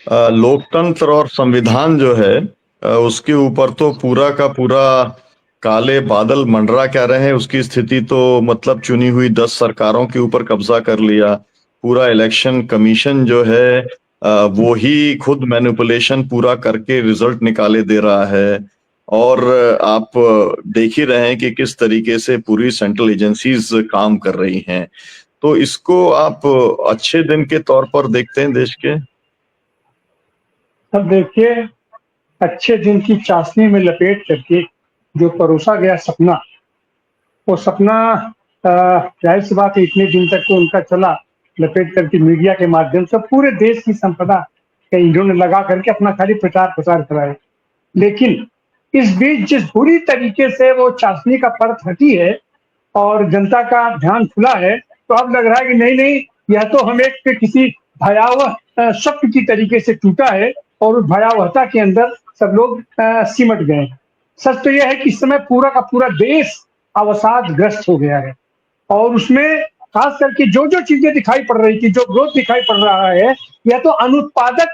लोकतंत्र और संविधान जो है उसके ऊपर तो पूरा का पूरा काले बादल मंडरा क्या रहे हैं। उसकी स्थिति तो मतलब चुनी हुई 10 सरकारों के ऊपर कब्जा कर लिया। पूरा इलेक्शन कमीशन जो है वो ही खुद मैनिपुलेशन पूरा करके रिजल्ट निकाले दे रहा है। और आप देख ही रहे हैं कि किस तरीके से पूरी सेंट्रल एजेंसीज काम कर रही हैं। तो इसको आप अच्छे दिन के तौर पर देखते हैं देश के? अब देखिए, अच्छे दिन की चाशनी में लपेट करके जो परोसा गया सपना, वो सपना जाहिर सी बात है इतने दिन तक तो उनका चला, लपेट करके मीडिया के माध्यम से पूरे देश की संपदा का इन्होंने लगा करके अपना खाली प्रचार प्रसार कराया। लेकिन इस बीच जिस बुरी तरीके से वो चाशनी का परत हटी है और जनता का ध्यान खुला है, तो अब लग रहा है कि नहीं नहीं, यह तो हम एक किसी भयावह स्वप्न की तरीके से टूटा है और उस भयावहता के अंदर सब लोग सिमट गए। सच तो यह है कि इस समय पूरा का पूरा देश अवसादग्रस्त हो गया है और उसमें खास करके जो जो चीजें दिखाई पड़ रही थी, जो ग्रोथ दिखाई पड़ रहा है, यह तो अनुत्पादक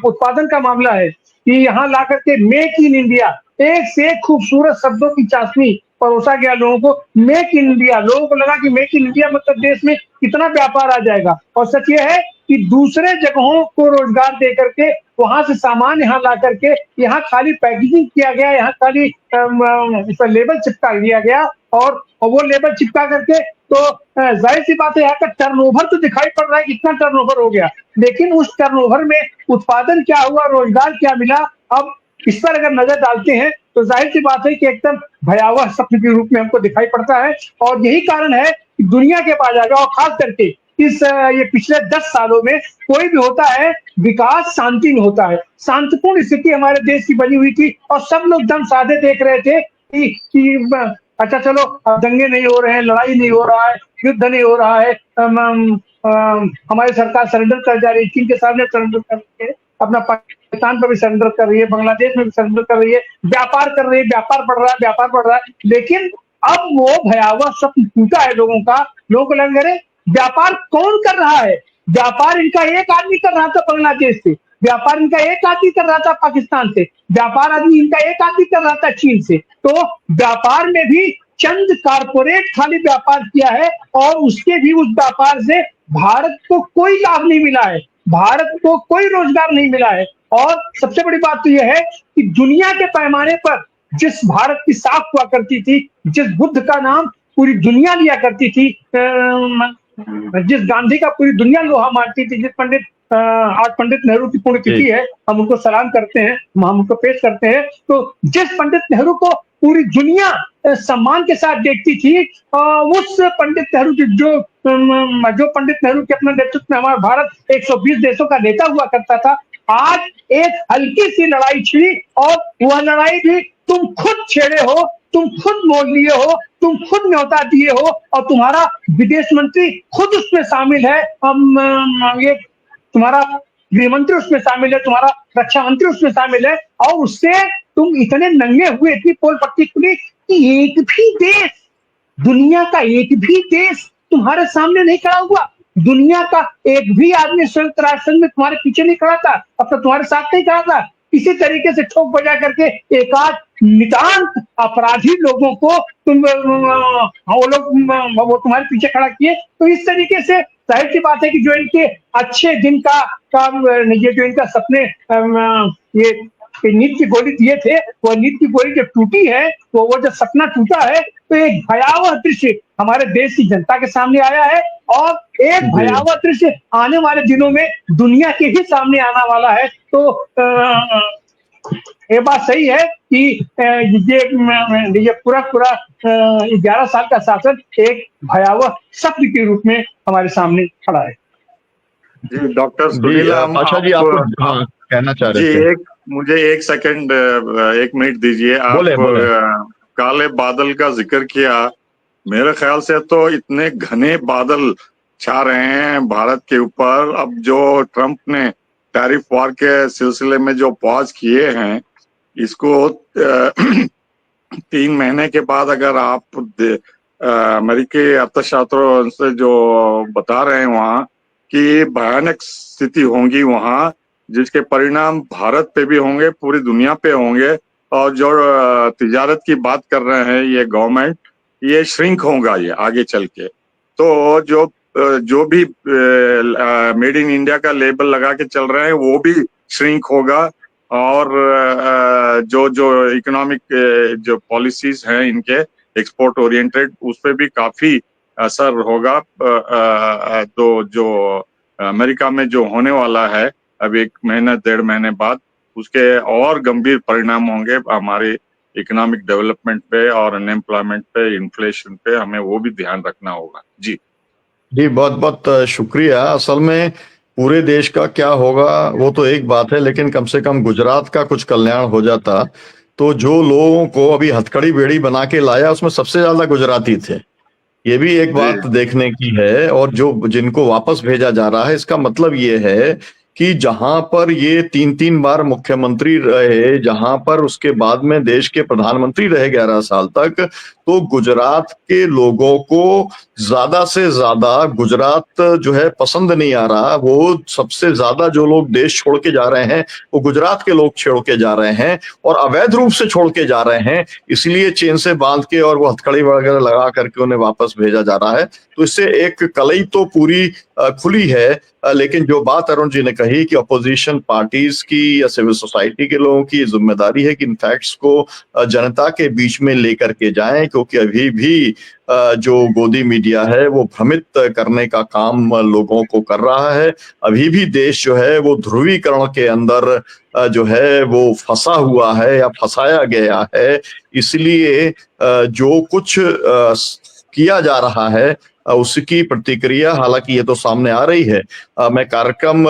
उत्पादन का मामला है कि यहाँ ला करके मेक इन इंडिया, एक से एक खूबसूरत शब्दों की चाशनी परोसा गया लोगों को। मेक इन इंडिया, लोगों को लगा कि मेक इन इंडिया मतलब देश में कितना व्यापार आ जाएगा, और सच ये है कि दूसरे जगहों को रोजगार दे करके वहां से सामान यहाँ ला करके यहाँ खाली पैकेजिंग किया गया, यहाँ खाली इस पर लेबल चिपका दिया गया और वो लेबल चिपका करके तो जाहिर सी बात है यहाँ का टर्नओवर तो दिखाई पड़ रहा है कितना टर्नओवर हो गया, लेकिन उस टर्नओवर में उत्पादन क्या हुआ, रोजगार क्या मिला, अब इस पर अगर नजर डालते हैं तो जाहिर सी बात है कि एकदम भयावह सपने के रूप में हमको दिखाई पड़ता है। और यही कारण है कि दुनिया के बाजार और खास करके इस ये पिछले 10 सालों में कोई भी होता है, विकास शांति में होता है। शांतिपूर्ण स्थिति हमारे देश की बनी हुई थी और सब लोग दम साधे देख रहे थे कि अच्छा चलो, अब दंगे नहीं हो रहे हैं, लड़ाई नहीं हो रहा है, युद्ध नहीं हो रहा है, हमारी सरकार सरेंडर कर जा रही है, चीन के सामने सरेंडर कर रही है, अपना पाकिस्तान पर भी सरेंडर कर रही है, बांग्लादेश में भी सरेंडर कर रही है, व्यापार कर रही है, व्यापार बढ़ रहा है, व्यापार बढ़ रहा है। लेकिन अब वो भयावह स्वप्न टूटा है लोगों का। लोगों को लग रहे व्यापार कौन कर रहा है, व्यापार इनका एक आदमी कर रहा था बांग्लादेश से, व्यापार इनका एक आदमी कर रहा था पाकिस्तान से, व्यापार आदमी इनका एक आदमी कर रहा था चीन से। तो व्यापार में भी चंद कारपोरेट खाली व्यापार किया है और उसके भी उस व्यापार से भारत को कोई लाभ नहीं मिला है, भारत को कोई रोजगार नहीं मिला है। और सबसे बड़ी बात तो यह है कि दुनिया के पैमाने पर जिस भारत की साख हुआ करती थी, जिस बुद्ध का नाम पूरी दुनिया लिया करती थी, जिस गांधी का पूरी दुनिया लोहा मानती थी, जिस आज पंडित नेहरू की पुण्यतिथि है, हम उनको सलाम करते हैं, हम उनको पेश करते हैं। तो जिस पंडित नेहरू को पूरी दुनिया सम्मान के साथ देखती थी, उस पंडित नेहरू की जो पंडित नेहरू के अपने नेतृत्व में हमारा भारत 120 देशों का नेता हुआ करता था, आज एक हल्की सी लड़ाई छिड़ी और वह लड़ाई भी तुम खुद छेड़े हो, तुम खुद मोड़ लिए हो, तुम खुद न्योता दिए हो और तुम्हारा विदेश मंत्री खुद उसमें शामिल है। ये तुम्हारा गृह मंत्री उसमें शामिल है, तुम्हारा रक्षा मंत्री उसमें शामिल है और उससे तुम इतने नंगे हुए, इतनी पोल पट्टी खुली कि एक भी देश, दुनिया का एक भी देश तुम्हारे सामने नहीं खड़ा हुआ, दुनिया का एक भी आदमी संयुक्त राष्ट्र संघ में तुम्हारे पीछे नहीं खड़ा था, अब तो तुम्हारे साथ नहीं खड़ा था। इसी तरीके से ठोक बजा करके एक आध नितांत अपराधी लोगों को वो लोग वो तुम्हारे पीछे खड़ा किए। तो इस तरीके से जाहिर सी बात है कि जो इनके अच्छे दिन का ये जो इनका सपने ये नींद की गोली दिए थे, वो नींद की गोली जब टूटी है, तो वो जब सपना टूटा है, तो एक भयावह दृश्य हमारे देश की जनता के सामने आया है और एक भयावह दृश्य आने वाले दिनों में दुनिया के ही सामने आने वाला है। तो ये बात सही है कि ये पूरा पूरा 11 साल का शासन एक भयावह सत्य के रूप में हमारे सामने खड़ा है। जी डॉक्टर सुनील, अच्छा जी, आपको हाँ कहना चाह रहे थे? मुझे एक सेकंड, एक मिनट दीजिए। आप बोले। काले बादल का जिक्र किया, मेरे ख्याल से तो इतने घने बादल छा रहे हैं भारत के ऊपर। अब जो ट्रंप ने टैरिफ वॉर के सिलसिले में जो पॉज किए हैं, इसको 3 महीने के बाद अगर आप अमेरिकी अर्थशास्त्रों से जो बता रहे हैं वहाँ कि भयानक स्थिति होंगी वहां, जिसके परिणाम भारत पे भी होंगे, पूरी दुनिया पे होंगे। और जो तिजारत की बात कर रहे हैं ये गवर्नमेंट, ये श्रिंक होगा ये आगे चल के। तो जो भी मेड इन इंडिया का लेबल लगा के चल रहे हैं वो भी श्रिंक होगा। और जो जो इकोनॉमिक जो पॉलिसीज हैं इनके एक्सपोर्ट ओरिएंटेड, उस पर भी काफी असर होगा। तो जो अमेरिका में जो होने वाला है अब 1 महीना 1.5 महीने बाद, उसके और गंभीर परिणाम होंगे हमारे इकोनॉमिक डेवलपमेंट पे और अनएम्प्लॉयमेंट पे, इन्फ्लेशन पे। हमें वो भी ध्यान रखना होगा। जी जी, बहुत बहुत शुक्रिया। असल में पूरे देश का क्या होगा वो तो एक बात है, लेकिन कम से कम गुजरात का कुछ कल्याण हो जाता तो जो लोगों को अभी हथकड़ी बेड़ी बना के लाया उसमें सबसे ज्यादा गुजराती थे। ये भी एक बात देखने की है। और जो जिनको वापस भेजा जा रहा है, इसका मतलब ये है कि जहां पर ये 3-3 बार मुख्यमंत्री रहे, जहां पर उसके बाद में देश के प्रधानमंत्री रहे 11 साल तक, तो गुजरात के लोगों को ज्यादा से ज्यादा गुजरात जो है पसंद नहीं आ रहा। वो सबसे ज्यादा जो लोग देश छोड़ के जा रहे हैं वो गुजरात के लोग छोड़ के जा रहे हैं, और अवैध रूप से छोड़ के जा रहे हैं। इसलिए चेन से बांध के और वो हथकड़ी वगैरह लगा करके उन्हें वापस भेजा जा रहा है। तो इससे एक कलई तो पूरी खुली है। लेकिन जो बात अरुण जी ने कही कि अपोजिशन पार्टीज की या सिविल सोसाइटी के लोगों की जिम्मेदारी है कि इन फैक्ट्स को जनता के बीच में लेकर के जाएं, क्योंकि अभी भी जो गोदी मीडिया है वो भ्रमित करने का काम लोगों को कर रहा है। अभी भी देश जो है वो ध्रुवीकरण के अंदर जो है वो फंसा हुआ है या फंसाया गया है। इसलिए जो कुछ किया जा रहा है उसकी प्रतिक्रिया हालांकि ये तो सामने आ रही है। मैं कार्यक्रम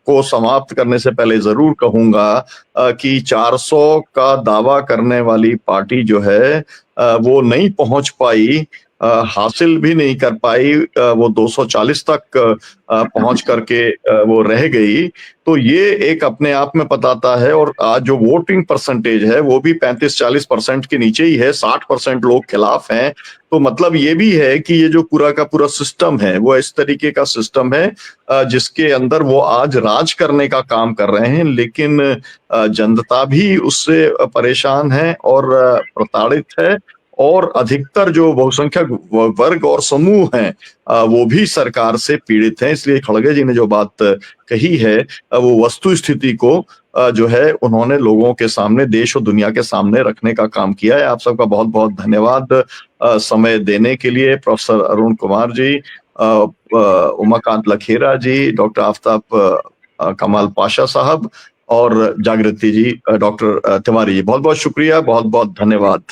को समाप्त करने से पहले जरूर कहूंगा कि 400 का दावा करने वाली पार्टी जो है वो नहीं पहुंच पाई, हासिल भी नहीं कर पाई। वो 240 तक पहुंच करके वो रह गई। तो ये एक अपने आप में बताता है। और आज जो वोटिंग परसेंटेज है वो भी 35-40% के नीचे ही है, 60% लोग खिलाफ हैं। तो मतलब ये भी है कि ये जो पूरा का पूरा सिस्टम है वो इस तरीके का सिस्टम है जिसके अंदर वो आज राज करने का काम कर रहे हैं, लेकिन जनता भी उससे परेशान है और प्रताड़ित है। और अधिकतर जो बहुसंख्यक वर्ग और समूह हैं वो भी सरकार से पीड़ित हैं। इसलिए खड़गे जी ने जो बात कही है वो वस्तु स्थिति को जो है उन्होंने लोगों के सामने, देश और दुनिया के सामने रखने का काम किया है। आप सबका बहुत बहुत धन्यवाद समय देने के लिए। प्रोफेसर अरुण कुमार जी, उमाकांत लखेरा जी, डॉक्टर आफ्ताब कमाल पाशा साहब और जागृति जी, डॉक्टर तिवारी जी, बहुत बहुत शुक्रिया, बहुत बहुत धन्यवाद।